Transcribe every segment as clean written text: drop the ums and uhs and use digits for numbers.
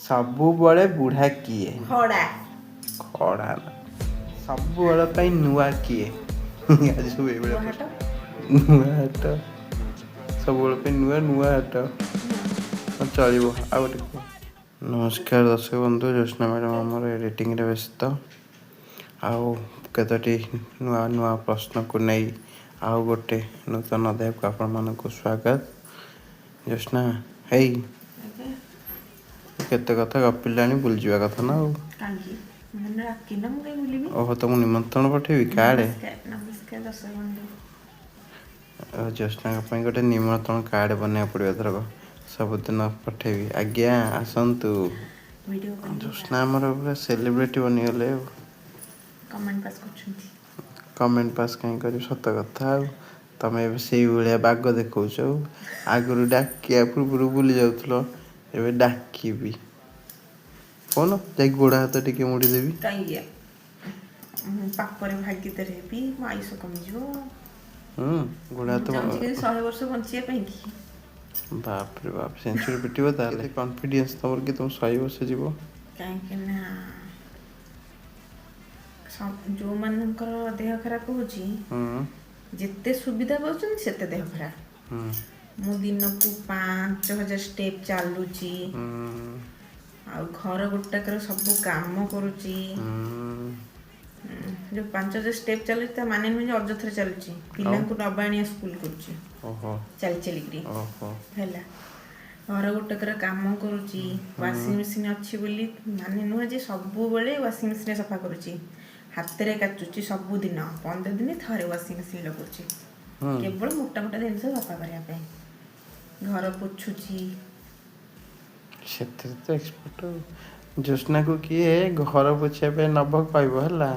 ସବୁବେଳେ ବୁଢ଼ା କିଏ? ଖଡ଼ା ଖଡ଼ା ନା ସବୁବେଳେ ପାଇଁ ନୂଆ କିଏ? ଆଜି ସବୁ ଏଇଭଳିଆ ନୂଆ ହାଟ ନୂଆ ହାଟ ସବୁବେଳେ ପାଇଁ ନୂଆ ନୂଆ ହାଟ ଚଳିବ। ଆଉ ଗୋଟେ କୁହ। ନମସ୍କାର ଦର୍ଶକ ବନ୍ଧୁ, ଜ୍ୟୋତ୍ସ୍ନା ମ୍ୟାଡ଼ାମ୍ ଆମର ଏଡ଼ିଟିଂରେ ବ୍ୟସ୍ତ। ଆଉ କେତୋଟି ନୂଆ ନୂଆ ପ୍ରଶ୍ନକୁ ନେଇ ଆଉ ଗୋଟେ ନୂତନ ଅଧ୍ୟାୟକୁ ଆପଣମାନଙ୍କୁ ସ୍ୱାଗତ। ଜ୍ୟୋତ୍ସ୍ନା ହେଇ କେତେ କଥା ଗପିଲାଣି, ବୁଲିଯିବା କଥା ନା ଆଉ। କାହିଁକି ମାନେ ଡାକିନ ମୁଁ କାହିଁ ବୁଲିବି? ଓହୋ, ତମକୁ ନିମନ୍ତ୍ରଣ ପଠେଇବି କାର୍ଡ଼େ? ନମସ୍କାର ଦର୍ଶକ ବନ୍ଧୁ। ଜ୍ୟୋତ୍ସ୍ନାଙ୍କ ପାଇଁ ଗୋଟେ ନିମନ୍ତ୍ରଣ କାର୍ଡ଼ ବନେଇବାକୁ ପଡ଼ିବ ଏଥରକ। ସବୁଦିନ ପଠେଇବି, ଆଜ୍ଞା ଆସନ୍ତୁ। ଭିଡ଼ିଓ ବନେଇବା। ଜ୍ୟୋତ୍ସ୍ନା ଆମର ପୁରା ସେଲିବ୍ରିଟି ବନିଗଲେ ଆଉ। କମେଣ୍ଟ ପାସ୍ କରୁଛନ୍ତି। କମେଣ୍ଟ ପାସ୍ କାହିଁ କରିବି, ସତ କଥା ଆଉ। ତମେ ଏବେ ସେଇଭଳିଆ ବାଗ ଦେଖାଉଛ ଆଉ। ଆଗରୁ ଡାକିବା ପୂର୍ବରୁ ଭୁଲି ଯାଉଥିଲ, ଏବେ ଡାକିବି। କହୁନ ଯାଇକି ଗୋଡ଼ ହାତ ଟିକେ ମୋଡ଼ିଦେବି। କାହିଁକି ମୁଁ ପାପରେ ଭାଗିଦାର ହେବି, ମୋ ଆୟୁଷ କମିଯିବ। ଗୋଡ଼ ମୁଁ ହାତ ଚାହୁଁଛି କି 100 ବର୍ଷ ବଞ୍ଚିବା ପାଇଁ କି। ବାପରେ ବାପ, ସେଞ୍ଚୁରୀ ପିଟିବ ତାହେଲେ। କନଫିଡେନ୍ସ ତମର କି ତମ 100 ବର୍ଷ ଯିବ? କାହିଁକି ନା ଯେଉଁମାନଙ୍କର ଦେହ ଖରାପ ହେଉଛି, ଯେତେ ସୁବିଧା ପାଉଛନ୍ତି ସେତେ ଦେହ ଖରାପ। ମୁଁ ଦିନକୁ 5000 ଷ୍ଟେପ୍ ଚାଲୁଛି, ଆଉ ଘର ଗୋଟାକର ସବୁ କାମ କରୁଛି। ଯେଉଁ 5000 ଷ୍ଟେପ୍ ଚାଲୁଛି ତା ମାନେ ନୁହେଁ ଯେ ଅଯଥାରେ ଚାଲୁଛି। ପିଲାଙ୍କୁ ନବା ଆଣିବା ସ୍କୁଲ କରୁଛି ଚାଲି ଚାଲିକିରି ହେଲା। ଘର ଗୋଟାକର କାମ କରୁଛି, ୱାସିଂ ମେସିନ୍ ଅଛି ବୋଲି ମାନେ ନୁହେଁ ଯେ ସବୁବେଳେ ୱାସିଂ ମେସିନରେ ସଫା କରୁଛି। ହାତରେ କାଚୁଛି ସବୁଦିନ, 15 ଦିନ ଥରେ ୱାସିଂ ମେସିନ୍ ଲଗାଉଛି। କେବଳ ମୋଟା ମୋଟା ଜିନିଷ ସଫା କରିବା ପାଇଁ। ଘର ପୋଛୁଛି। ସେଥିରେ ତ ଏକ୍ସପର୍ଟ ଆଉ। ଜ୍ୟୋତ୍ସ୍ନାକୁ କିଏ ଘର ପୋଛିବା ପାଇଁ ନବ କହିବ ହେଲା,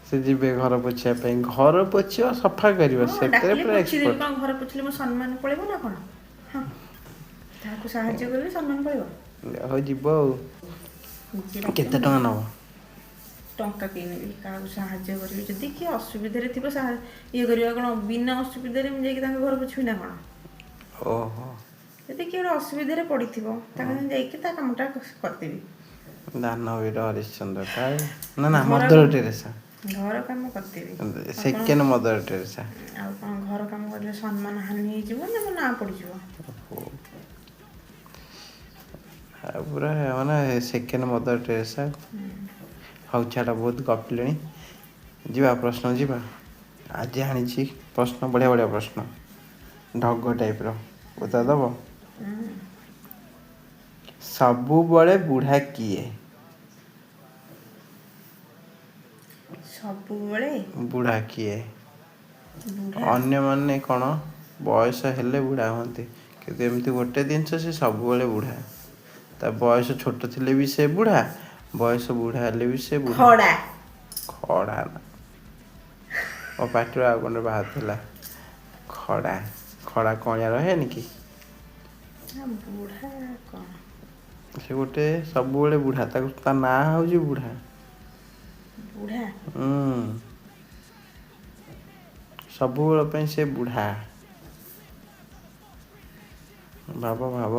ସେ ଯିବେ ଘର ପୋଛିବା ପାଇଁ। ଘର ପୋଛିବ, ସଫା କରିବ, ହଁ ସେଥିରେ ଡାକିଲେ ପୁରା ପୋଛିଦେବି। ଏକ୍ସପର୍ଟ। କ'ଣ ଘର ପୋଛିଲେ ମୋ ସମ୍ମାନ ପଳେଇବ ନା କ'ଣ? ହଁ, କାହାକୁ ସାହାଯ୍ୟ କରିଲେ ସମ୍ମାନ ପଳେଇବ? ହଉ ଯିବ ଆଉ। ନିଜେ ଡାକିବ କେତେ ମୁଁ ଟଙ୍କା ଯିବି। ନବ? ଟଙ୍କା କେହି ନେବି, କାହାକୁ ସାହାଯ୍ୟ କରିବି। ଯଦି କିଏ ଅସୁବିଧାରେ ଥିବ ଇଏ କରିବା। କ'ଣ ବିନା ଅସୁବିଧାରେ ମୁଁ ଯାଇକି ତାଙ୍କ ଘର ପୋଛିବି ନା କ'ଣ? ଓହୋ। ଯଦି କିଏ ଗୋଟେ ଅସୁବିଧାରେ ପଡ଼ିଥିବ, ତାଙ୍କ ସାଙ୍ଗେ ଯାଇକି ତା କାମଟା କରିଦେବି। ଦାନବୀର ହରିଶ୍ଚନ୍ଦ୍ରଟା ଆଉ। ନା ନା, ଘର ମଦର ଟେରେସା। ଘର କାମ କରିଦେବି। Second Mother Teresa. ଆଉ କ'ଣ ଘର କାମ କରିଲେ ସମ୍ମାନ ହାନି ହେଇଯିବ ନା ମୋ ନାଁ ପଡ଼ିଯିବ? ଆଉ ପୁରା ମାନେ ସେକେଣ୍ଡ ମଦର ଟେରେସା। ହଉ ଛାଡ଼, ବହୁତ ଗପିଲେଣି, ଯିବା ପ୍ରଶ୍ନ ଯିବା। ଆଜି ଆଣିଛି ପ୍ରଶ୍ନ, ବଢ଼ିଆ ବଢ଼ିଆ ପ୍ରଶ୍ନ, ଢଗ ଟାଇପ୍ର। ଉତ୍ତର ଦେବ? ସବୁବେଳେ ବୁଢ଼ା କିଏ? ସବୁବେଳେ ବୁଢ଼ା କିଏ? ବୁଢ଼ା ଅନ୍ୟମାନେ କ'ଣ ବୟସ ହେଲେ ବୁଢ଼ା ହୁଅନ୍ତି, କିନ୍ତୁ ଏମିତି ଗୋଟେ ଜିନିଷ, ସେ ସବୁବେଳେ ବୁଢ଼ା। ତା ବୟସ ଛୋଟ ଥିଲେ ବି ସେ ବୁଢ଼ା, ବୟସ ବୁଢ଼ା ହେଲେ ବି ସେ ବୁଢ଼ା। ଖଡ଼ା ଖଡ଼ା ନା, ମୋ ପାଟିରୁ ଆଉ କ'ଣ ବାହାରୁଥିଲା। ଖଡ଼ା, ଖଡ଼ା କଅଁଳିଆ ରହେନି କି? ବୁଢ଼ା କ'ଣ? ସେ ଗୋଟେ ସବୁବେଳେ ବୁଢ଼ା, ତା ନାଁ ହେଉଛି ବୁଢ଼ା। ବୁଢ଼ା ସବୁବେଳ ପାଇଁ ସେ ବୁଢ଼ା। ଭାବ ଭାବ,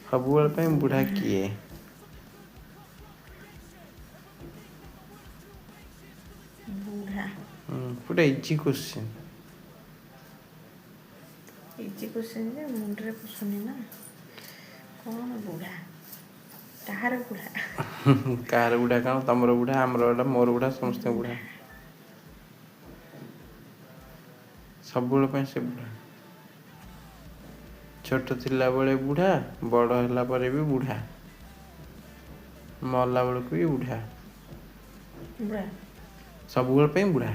ସବୁବେଳ ପାଇଁ ବୁଢ଼ା କିଏ? ବୁଢ଼ା ପୁରା ଇଜି କୋଶ୍ଚିନ୍। ଇଜି କୋଶ୍ଚିନ୍ ଯେ ମୁଣ୍ଡରେ ପଶୁନି ନା। କ'ଣ ବୁଢ଼ା? କାହାର ବୁଢ଼ା? କାହାର ବୁଢ଼ା କ'ଣ? ତମର ବୁଢ଼ା, ଆମର ବୁଢ଼ା, ମୋର ବୁଢ଼ା, ସମସ୍ତଙ୍କ ବୁଢ଼ା। ସବୁବେଳ ପାଇଁ ସେ ବୁଢ଼ା। ଛୋଟ ଥିଲାବେଳେ ବୁଢ଼ା, ବଡ଼ ହେଲା ପରେ ବି ବୁଢ଼ା, ମଲା ବେଳକୁ ବି ବୁଢ଼ା। ବୁଢ଼ା ସବୁବେଳ ପାଇଁ ବୁଢ଼ା।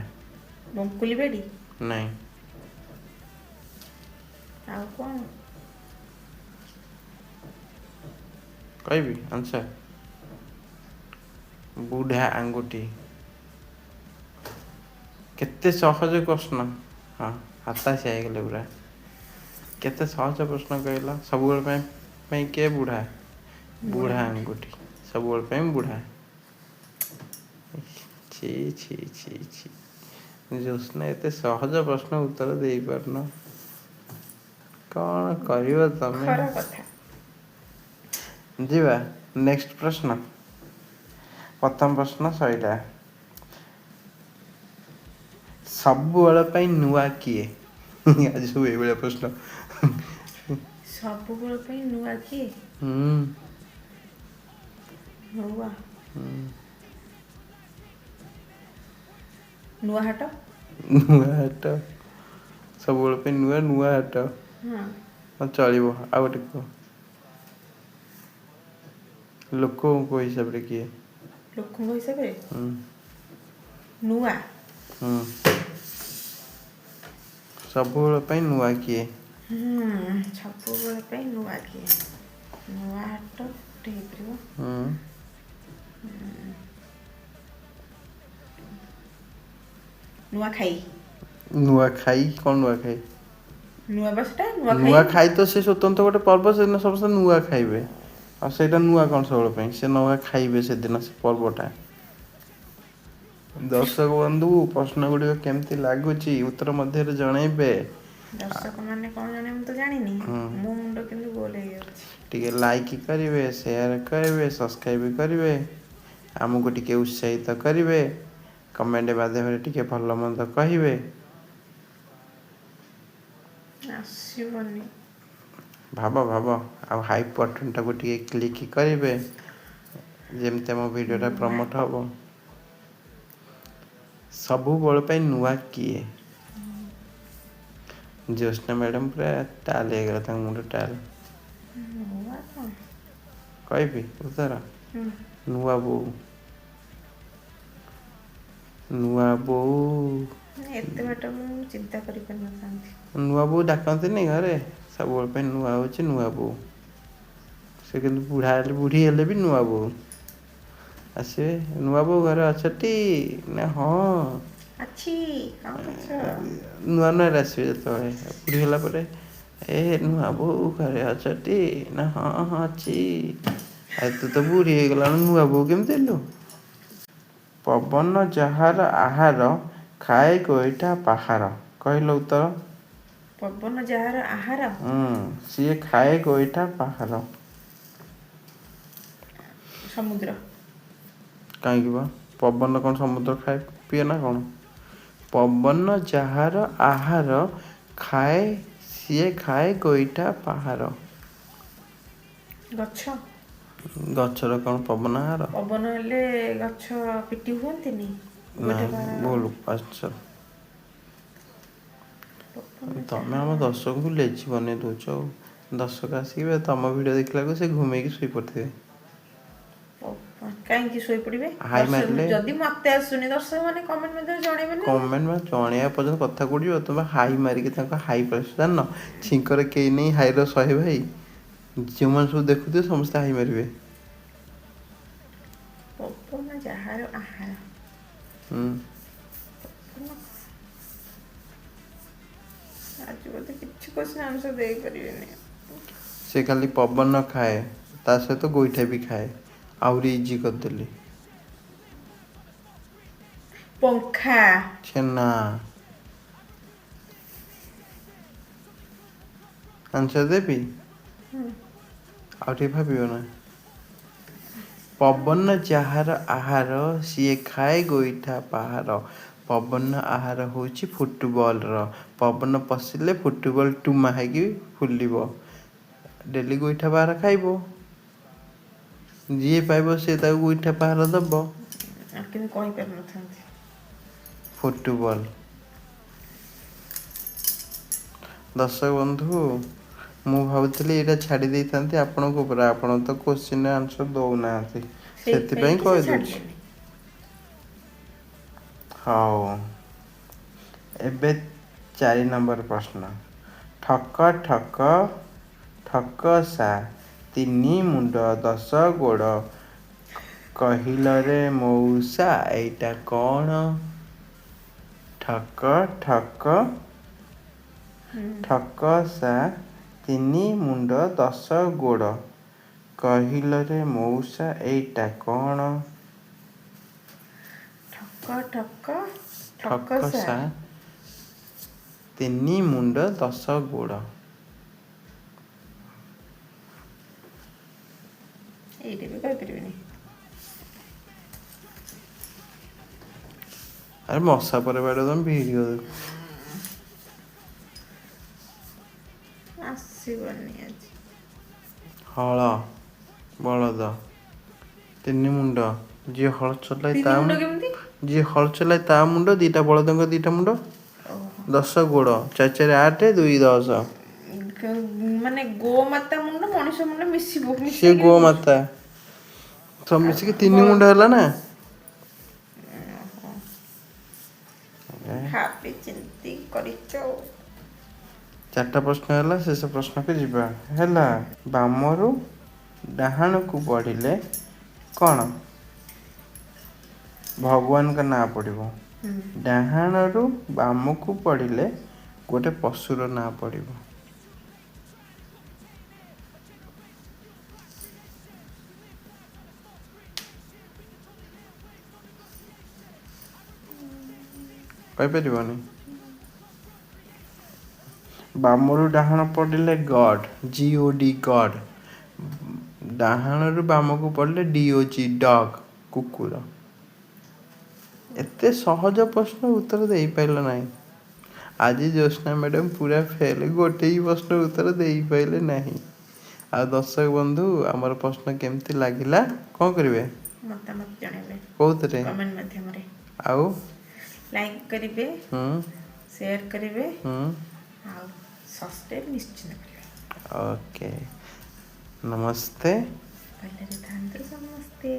ବଙ୍କୁଲି ବାଡ଼ି? ନାଇଁ। ଆଉ କ'ଣ? କହିବି ଆନ୍ସର? ବୁଢ଼ା ଆଙ୍ଗୁଠି। କେତେ ସହଜ ପ୍ରଶ୍ନ। ହଁ, ହତାଶିଆ ହେଇଗଲେ ପୁରା। କେତେ ସହଜ ପ୍ରଶ୍ନ କହିଲ। ସବୁବେଳ ପାଇଁ କିଏ ବୁଢ଼ା? ବୁଢ଼ା ଆଙ୍ଗୁଠି। ସବୁବେଳ ପାଇଁ ବୁଢ଼ା। ଛି ଛି ଛି ଛି, ଜ୍ୟୋତ୍ସ୍ନା ଏତେ ସହଜ ପ୍ରଶ୍ନ ଉତ୍ତର ଦେଇପାରୁନ, କ'ଣ କରିବ ତମେ? ଖରା କଥା। ଯିବା ନେକ୍ସଟ ପ୍ରଶ୍ନ। ପ୍ରଥମ ପ୍ରଶ୍ନ ସଇଲା। ସବୁବେଳ ପାଇଁ ନୂଆ କିଏ? ଆଜି ସବୁ ଏଇଭଳିଆ ପ୍ରଶ୍ନ। ସବୁବେଳ ପାଇଁ ନୂଆ କିଏ? ନୂଆ ନୂଆ ହାଟ। ନୂଆ ହାଟ ସବୁବେଳ ପାଇଁ ନୂଆ ହାଟ। ହଁ ଚଳିବ। ଆଉ ଗୋଟେ କୁହ। ଲୋକଙ୍କ ହିସାବରେ କିଏ? ଲୋକଙ୍କ ହିସାବରେ ନୂଆ ସବୁବେଳ ପାଇଁ ନୂଆ କିଏ? ସବୁବେଳ ପାଇଁ ନୂଆ କିଏ? ନୂଆ ହାଟ ଗୋଟେ ହେଇପାରିବ। ନୂଆଖାଇ। ନୂଆଖାଇ କ'ଣ ନୂଆଖାଇ? ନୂଆ ବା ସେଟା ନୂଆଖାଇ ତ ସେ ସ୍ୱତନ୍ତ୍ର ଗୋଟେ ପର୍ବ, ସେଦିନ ସମସ୍ତେ ନୂଆ ଖାଇବେ। ଆଉ ସେଇଟା ନୂଆ କ'ଣ ସବୁବେଳ ପାଇଁ? ସେ ନୂଆ ଖାଇବେ ସେଦିନ, ସେ ପର୍ବଟା। ଦର୍ଶକ ବନ୍ଧୁ ପ୍ରଶ୍ନ ଗୁଡ଼ିକ କେମିତି ଲାଗୁଛି ଉତ୍ତର ମଧ୍ୟରେ ଜଣେଇବେ। ଦର୍ଶକ ମାନେ କ'ଣ ଜଣେ ମୁଁ ତ ଜାଣିନି। ମୋ ମୁଣ୍ଡ କିନ୍ତୁ ଗୋଲ ହେଇଯାଉଛି। ଟିକେ ଲାଇକ୍ କରିବେ, ସେୟାର କରିବେ, ସବସ୍କ୍ରାଇବ୍ କରିବେ, ଆମକୁ ଟିକେ ଉତ୍ସାହିତ କରିବେ, କମେଣ୍ଟ ମାଧ୍ୟମରେ ଟିକେ ଭଲ ମନ୍ଦ କହିବେ। ଆସିବନି। ଭାବ ଆଉ ହାଇପ୍ ବଟନ୍ଟାକୁ ଟିକେ କ୍ଲିକ୍ କରିବେ, ଯେମିତି ଆମ ଭିଡ଼ିଓଟା ପ୍ରମୋଟ୍ ହେବ। ସବୁବେଳ ପାଇଁ ନୂଆ କିଏ? ଜ୍ୟୋତ୍ସ୍ନା ମ୍ୟାଡ଼ାମ ପୁରା ଟାଲ୍ ହେଇଗଲା, ତାଙ୍କ ମୁଣ୍ଡ ଟାଲ୍। କହିବି ଉତ୍ତର? ନୂଆ ବୋଉ। ଏତେ ବାଟ ମୁଁ ଚିନ୍ତା କରିପାରିନଥାନ୍ତି। ନୂଆ ବୋଉ ଡାକନ୍ତିନି ଘରେ? ସବୁବେଳ ପାଇଁ ନୂଆ ହେଉଛି ନୂଆ ବୋଉ। ସେ କିନ୍ତୁ ବୁଢ଼ୀ ହେଲେ ବି ନୂଆ ବୋଉ ଆସିବେ। ନୂଆ ବୋଉ ଘରେ ଅଛଟି? ନା ହଁ। ନୂଆରେ ଆସିବେ ଯେତେବେଳେ, ବୁଢ଼ୀ ହେଲା ପରେ ଏ ନୂଆ ବୋଉ ଘରେ ଅଛଟି? ନା ହଁ ଅଛି। ଆରେ ତୁ ତ ବୁଢ଼ୀ ହେଇଗଲାଣି, ନୂଆ ବୋଉ କେମିତି ହେଲୁ? ପବନ ଯାହାର ଆହାର, ଖାଏ ଗୋଇଠା ପାହାର। କହିଲ ଉତ୍ତର? ପବନ ଯାହାର ଆହାର ସିଏ ଖାଏ ଗୋଇଠା ପାହାର। ସମୁଦ୍ର। କାହିଁକି ବା? ପବନ କ'ଣ ସମୁଦ୍ର ଖାଏ ପିଏ ନା କ'ଣ? ପବନ ଯାହାର ଆହାର, ସିଏ ଖାଏ ଗୋଇଠା ପାହାର। ଗଛ। ଗଛର କ'ଣ ପବନ ଆହାର? ପବନ ହେଲେ ଗଛ ପିଟି ହୁଅନ୍ତିନି? ଭୁଲ ଆନ୍ସର। ତମେ ଆମ ଦର୍ଶକଙ୍କୁ ଲେଜି ବନେଇ ଦେଉଛ। ଆଉ ଦର୍ଶକ ଆସିବେ ତମ ଭିଡ଼ିଓ ଦେଖିଲାକୁ ସେ ଘୁମେଇକି ଶୋଇପଡ଼ିଥିବେ। କାହିଁକି ଶୋଇପଡ଼ିବେ? ଯଦି ମତେ ଆସୁନି, ଦର୍ଶକ ମାନେ କମେଣ୍ଟ ମଧ୍ୟରେ ଜଣେଇବେ ନା। କମେଣ୍ଟ ଜଣେଇବା ପର୍ଯ୍ୟନ୍ତ କଥା କୋଉଠିବ? ତମେ ହାଇ ମାରିକି ତାଙ୍କ ହାଇ ପ୍ରେସ୍ ଜାଣିନ? ଛିଙ୍କରେ କେହି ନେଇ ହାଇର 100 ଭାଇ। ଯେଉଁମାନେ ସବୁ ଦେଖୁଥିବେ ସମସ୍ତେ ହାଇ ମାରିବେ। ପବନ ଯାହାର ଆହାର। ଆଜି ବୋଧେ କିଛି କ୍ୱେଶ୍ଚନ୍ ଆନ୍ସର ଦେଇପାରିବେନି। ସେ ଖାଲି ପବନ ଖାଏ, ତା ସହିତ ଗୋଇଠା ବି ଖାଏ। ଆହୁରି ଇଜି କରିଦେଲି। ପଙ୍ଖା। ଛେନା। ଆନ୍ସର ଦେବି? ଆଉ ଟିକେ ଭାବିବ ନା? ପବନ ଯାହାର ଆହାର, ସିଏ ଖାଏ ଗୋଇଠା ପାହାର। ପବନ ଆହାର ହେଉଛି ଫୁଟବଲର। ପବନ ପଶିଲେ ଫୁଟବଲ ଟୁମା ହେଇକି ଫୁଲିବ। ଡେଲି ଗୋଇଠା ପାହାର ଖାଇବ। ଯିଏ ପାଇବ ସିଏ ତାକୁ ଗୋଇଠା ପାହାର ଦବ। କିନ୍ତୁ କହିପାରିନଥାନ୍ତି। ଫୁଟବଲ। ଦର୍ଶକ ବନ୍ଧୁ, ମୁଁ ଭାବୁଥିଲି ଏଇଟା ଛାଡ଼ି ଦେଇଥାନ୍ତି ଆପଣଙ୍କ ଉପରେ। ଆପଣ ତ କ୍ୱେଶ୍ଚିନ୍ର ଆନ୍ସର ଦେଉନାହାନ୍ତି, ସେଥିପାଇଁ କହିଦେଉଛି। ହଉ, ଏବେ 4 ନମ୍ବର ପ୍ରଶ୍ନ। ଠକ ଠକ ଠକସା, 3 ମୁଣ୍ଡ 10 ଗୋଡ଼, କହିଲରେ ମଉସା ଏଇଟା କ'ଣ? ଠକ ଠକ ଠକସା, 3 ମୁଣ୍ଡ 10 ଗୋଡ଼, କହିଲରେ ମଉସା ଏଇଟା କ'ଣ? ଠକସା, 3 ମୁଣ୍ଡ 10 ଗୋଡ଼। ଏଇଟା ବି କହିପାରିବିନି। ଆରେ ମଶା ପରେ ବାଡ ତମେ ଭିଡିଓ ଦେଖ। ଆସିବନି ଆଜି। ହଳ ବଳଦ ତିନି ମୁଣ୍ଡ ଯିଏ ହଳ ଚଲାଏ ତିନି ତା ମୁଣ୍ଡ କେମିତି? ଯିଏ ହଳ ଚଲାଏ ତା ମୁଣ୍ଡ, ଦିଟା ବଳଦଙ୍କ ଦିଟା ମୁଣ୍ଡ, ଓହୋ। 10 ଗୋଡ଼, 4 4 8 2 10। ମାନେ ଗୋମାତା ମୁଣ୍ଡ ମଣିଷ ମୁଣ୍ଡ ସିଏ ମିଶେଇକିରି କହୁଛୁ। ଗୋମାତା ସବୁ ଆଉ ମିଶିକି 3 ବଳଦ। ମୁଣ୍ଡ ହେଲା ନା। ଓହୋ। ଭାବି ଚିନ୍ତି କରିଛ ଆଉ। 4ଟା ପ୍ରଶ୍ନ ହେଲା, ଶେଷ ପ୍ରଶ୍ନକୁ ଯିବା ହେଲା। ବାମରୁ ଡାହାଣକୁ ପଢିଲେ କ'ଣ? ଭଗବାନଙ୍କ ନାଁ ପଡ଼ିବ। ଡାହାଣରୁ ବାମକୁ ପଢିଲେ ଗୋଟେ ପଶୁର ନାଁ ପଡ଼ିବ। କହିପାରିବନି? ବାମରୁ ଡାହାଣ ପଢିଲେ ଗଡ୍, GOD ଗଡ୍। ଡାହାଣରୁ ବାମକୁ ପଢିଲେ DOG ଡଗ୍ କୁକୁର। ଏତେ ସହଜ ପ୍ରଶ୍ନ ଉତ୍ତର ଦେଇପାରିଲ ନାହିଁ। ଆଜି ଜ୍ୟୋତ୍ସ୍ନା ମ୍ୟାଡ଼ାମ ପୁରା ଫେଲ୍, ଗୋଟେ ହିଁ ପ୍ରଶ୍ନ ଉତ୍ତର ଦେଇପାରିଲେ ନାହିଁ। ଆଉ ଦର୍ଶକ ବନ୍ଧୁ ଆମର ପ୍ରଶ୍ନ କେମିତି ଲାଗିଲା କ'ଣ କରିବେ? ମତାମତ ଜଣାଇବେ କୋଉଥିରେ? କମେଣ୍ଟ ମାଧ୍ୟମରେ। ଆଉ ଲାଇକ୍ କରିବେ, ସେୟାର କରିବେ, ହୁଁ ଆଉ ସବସ୍କ୍ରାଇବ୍ ନିଶ୍ଚିତ କରିବେ। ଓକେ, ନମସ୍ତେ। ଭଲରେ ଥାଆନ୍ତୁ ସମସ୍ତେ।